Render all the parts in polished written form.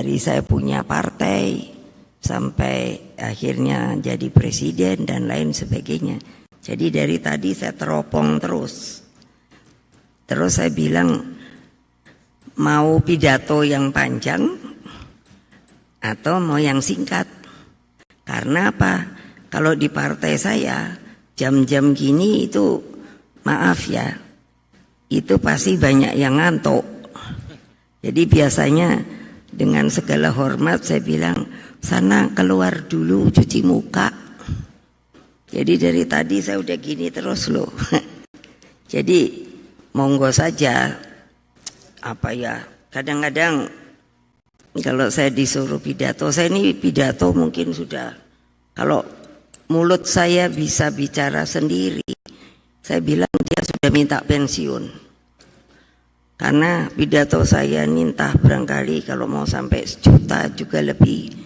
Dari saya punya partai sampai akhirnya jadi presiden dan lain sebagainya. Jadi dari tadi saya teropong terus. Terus saya bilang mau pidato yang panjang atau mau yang singkat. Karena apa? Kalau di partai saya jam-jam gini itu maaf ya, itu pasti banyak yang ngantuk. Jadi biasanya dengan segala hormat saya bilang, sana keluar dulu cuci muka. Jadi dari tadi saya udah gini terus loh. Jadi monggo saja. Apa ya, kadang-kadang kalau saya disuruh pidato, saya ini pidato mungkin sudah, kalau mulut saya bisa bicara sendiri, saya bilang dia sudah minta pensiun. Karena pidato saya nintah barangkali kalau mau sampai 1 juta juga lebih.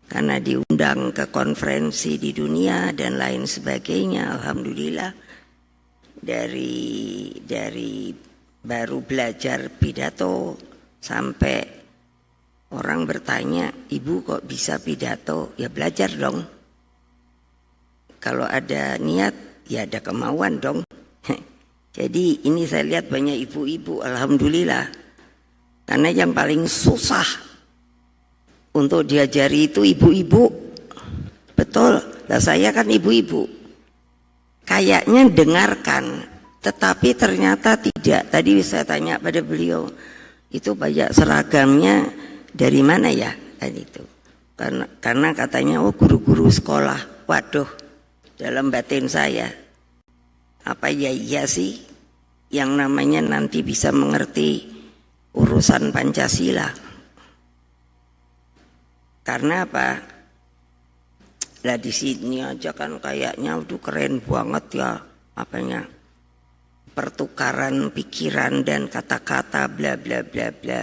Karena diundang ke konferensi di dunia dan lain sebagainya. Alhamdulillah dari baru belajar pidato sampai orang bertanya, ibu kok bisa pidato? Ya belajar dong. Kalau ada niat ya ada kemauan dong. Jadi ini saya lihat banyak ibu-ibu, alhamdulillah. Karena yang paling susah untuk diajari itu ibu-ibu. Betul, nah saya kan ibu-ibu. Kayaknya dengarkan, tetapi ternyata tidak. Tadi saya tanya pada beliau, itu banyak seragamnya dari mana ya? Dan itu karena katanya oh guru-guru sekolah. Waduh, dalam batin saya, apa ya iya sih yang namanya nanti bisa mengerti urusan Pancasila? Karena apa? Lah di sini aja kan kayaknya udah keren banget ya, apanya, pertukaran pikiran dan kata-kata bla bla bla bla.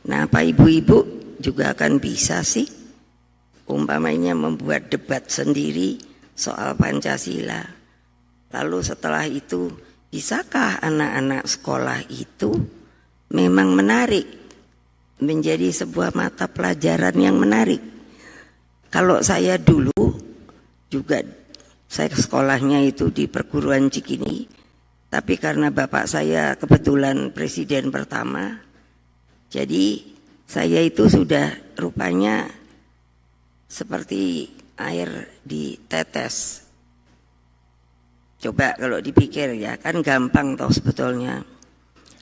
Nah, apa ibu-ibu juga akan bisa sih umpamanya membuat debat sendiri soal Pancasila? Lalu setelah itu, bisakah anak-anak sekolah itu memang menarik, menjadi sebuah mata pelajaran yang menarik? Kalau saya dulu juga, saya sekolahnya itu di perguruan Cikini, tapi karena bapak saya kebetulan presiden pertama, jadi saya itu sudah rupanya seperti air di tetes. Coba kalau dipikir ya, kan gampang toh sebetulnya.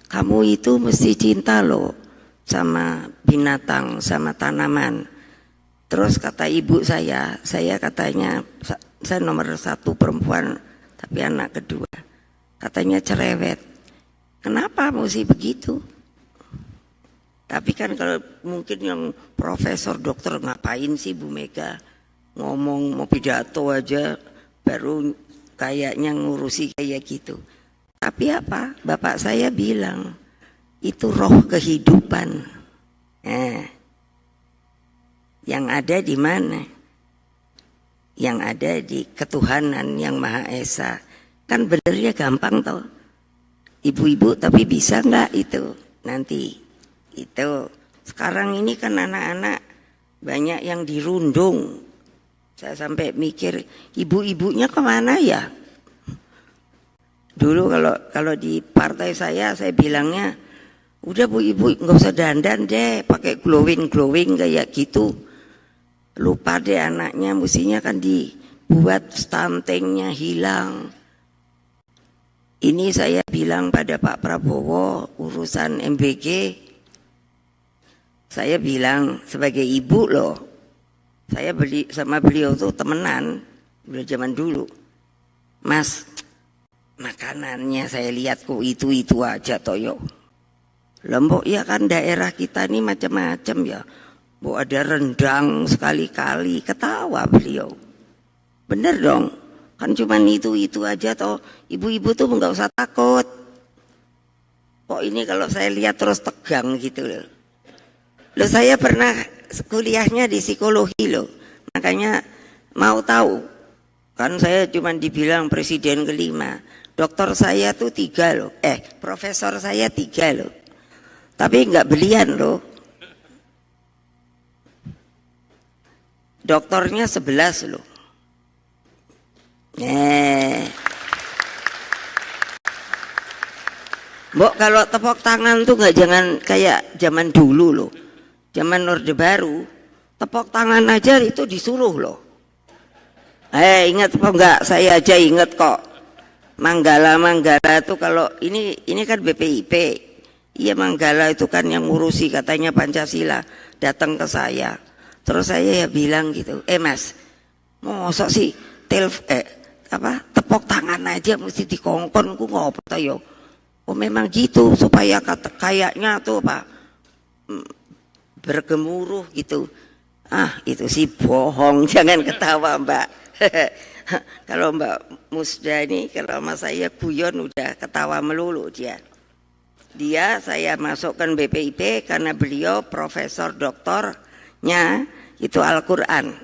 Kamu itu mesti cinta loh sama binatang, sama tanaman. Terus kata ibu saya katanya, saya nomor 1 perempuan, tapi anak kedua. Katanya cerewet. Kenapa mesti begitu? Tapi kan kalau mungkin yang profesor, dokter, ngapain sih Bu Mega ngomong mau pidato aja baru kayaknya ngurusi kayak gitu. Tapi apa? Bapak saya bilang itu roh kehidupan. Yang ada di mana? Yang ada di ketuhanan yang Maha Esa. Kan benernya gampang toh. Ibu-ibu tapi bisa nggak itu nanti? Itu sekarang ini kan anak-anak banyak yang dirundung. Saya sampai mikir ibu-ibunya kemana ya? Dulu kalau di partai saya bilangnya, udah bu ibu nggak usah dandan deh, pakai glowing kayak gitu. Lupa deh anaknya, mestinya kan dibuat stuntingnya hilang. Ini saya bilang pada Pak Prabowo urusan MBG, saya bilang sebagai ibu loh. Saya beli sama beliau tuh temenan, beliau zaman dulu. Mas, makanannya saya lihat kok itu aja toyo. Lombok ya kan daerah kita ini macam-macam ya. Bu ada rendang sekali-kali, ketawa beliau. Bener dong, kan cuman itu aja toh. Ibu-ibu tuh nggak usah takut. Kok ini kalau saya lihat terus tegang gitu loh. Loh saya pernah kuliahnya di psikologi loh, makanya mau tahu kan saya cuma dibilang presiden kelima, dokter saya tuh 3 loh, profesor saya 3 loh, tapi nggak belian loh. doktornya 11 loh. Mbok kalau tepuk tangan tuh nggak jangan kayak zaman dulu loh, zaman Orde Baru, tepuk tangan aja itu disuruh loh. Ingat apa enggak? Saya aja ingat kok. Manggala tuh kalau ini kan BPIP. Iya, Manggala itu kan yang ngurusi katanya Pancasila, datang ke saya. Terus saya ya bilang gitu, Mas, mosok sih tepuk tangan aja mesti dikongkon, ku ngopo to yo. Oh memang gitu supaya kayaknya tuh bergemuruh gitu. Itu sih bohong, jangan ketawa Mbak. Kalau Mbak Musda ini, kalau sama saya guyon udah ketawa melulu dia. Saya masukkan BPIP karena beliau profesor doktornya itu Al-Quran.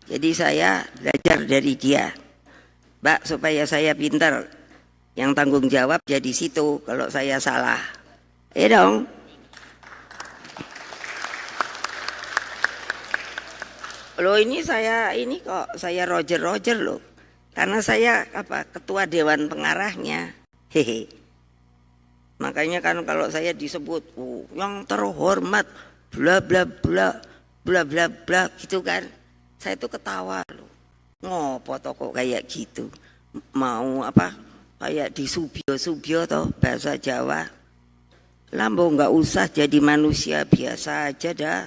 Jadi saya belajar dari dia. Mbak, supaya saya pintar, yang tanggung jawab jadi situ kalau saya salah. Dong. Loh ini saya Roger loh. Karena saya ketua dewan pengarahnya. Hehe. Makanya kan kalau saya disebut yang terhormat bla bla bla bla bla bla gitu kan, saya tuh ketawa loh. Ngopo kok kayak gitu, mau kayak di subyo toh bahasa Jawa. Lambo nggak usah jadi manusia biasa aja dah.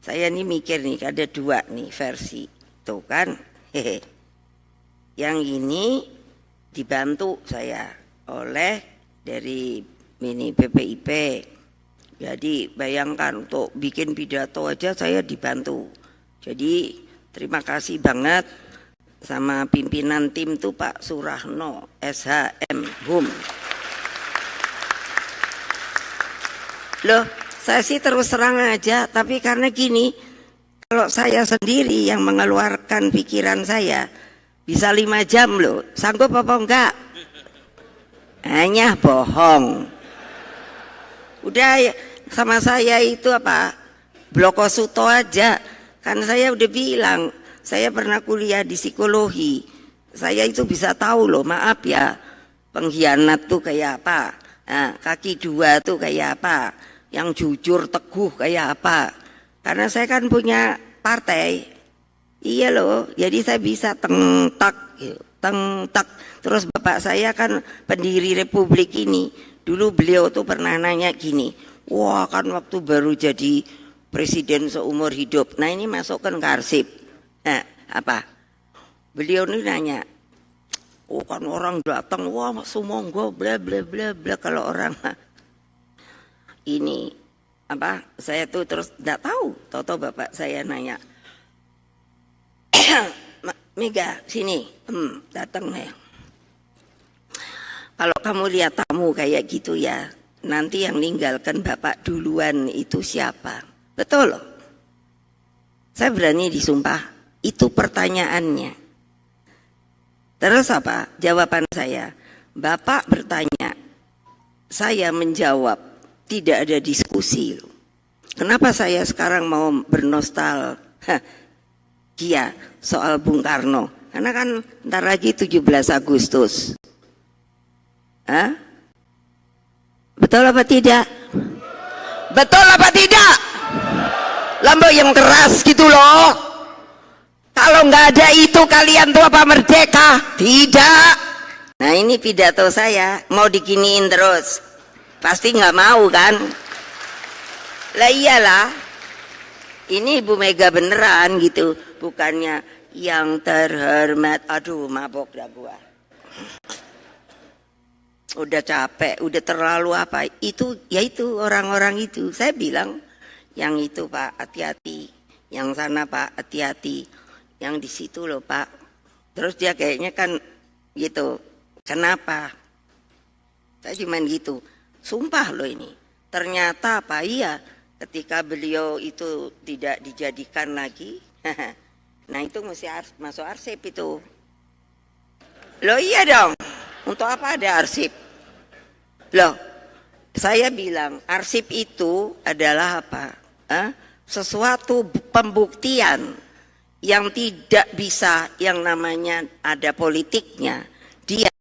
Saya nih mikir nih ada dua nih versi tuh kan. Yang ini dibantu saya oleh dari mini BPIP. Jadi bayangkan untuk bikin pidato aja saya dibantu. Jadi terima kasih banget sama pimpinan tim tuh Pak Surahno SHM HUM. Loh, saya sih terus terang aja, tapi karena gini, kalau saya sendiri yang mengeluarkan pikiran saya bisa 5 jam loh, sanggup apa enggak? Hanya bohong. Udah sama saya itu Bloko Suto aja. Kan saya udah bilang, saya pernah kuliah di psikologi. Saya itu bisa tahu loh, maaf ya, pengkhianat tuh kayak apa. Kaki dua tuh kayak apa. Yang jujur teguh kayak apa. Karena saya kan punya partai. Iya loh, jadi saya bisa tengtak. Terus bapak saya kan pendiri republik ini. Dulu beliau tuh pernah nanya gini, wah kan waktu baru jadi presiden seumur hidup. Nah ini masukkan ke arsip. Beliau ini nanya, kan orang datang, wah sumonggo bla bla bla bla. Kalau orang ini saya tuh terus nggak tahu. Toto bapak saya nanya, Mega sini, datang nih. Kalau kamu lihat tamu kayak gitu ya, nanti yang ninggalkan bapak duluan itu siapa? Betul loh. Saya berani disumpah, itu pertanyaannya. Terus jawaban saya? Bapak bertanya, saya menjawab, tidak ada diskusi. Kenapa saya sekarang mau bernostalgia soal Bung Karno? Karena kan ntar lagi 17 Agustus. Betul apa tidak? Betul apa tidak? Lambo yang keras gitu loh. Kalau nggak ada itu kalian tuh merdeka? Tidak. Nah ini pidato saya mau diginiin terus. Pasti nggak mau kan? Lah iyalah. Ini Ibu Mega beneran gitu. Bukannya yang terhormat. Aduh mabok dah gua. Udah capek, udah terlalu itu yaitu orang-orang itu. Saya bilang yang itu Pak hati-hati, yang sana Pak hati-hati, yang di situ loh Pak. Terus dia kayaknya kan gitu, kenapa? Saya cuman gitu, sumpah loh ini. Ternyata iya, ketika beliau itu tidak dijadikan lagi, nah itu mesti masuk arsip itu. Loh iya dong, untuk apa ada arsip? Loh, saya bilang arsip itu adalah sesuatu pembuktian yang tidak bisa yang namanya ada politiknya, dia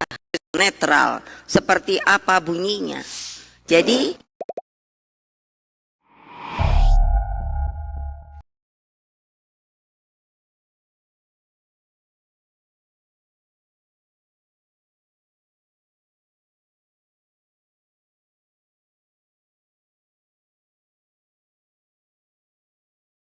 netral seperti apa bunyinya. Jadi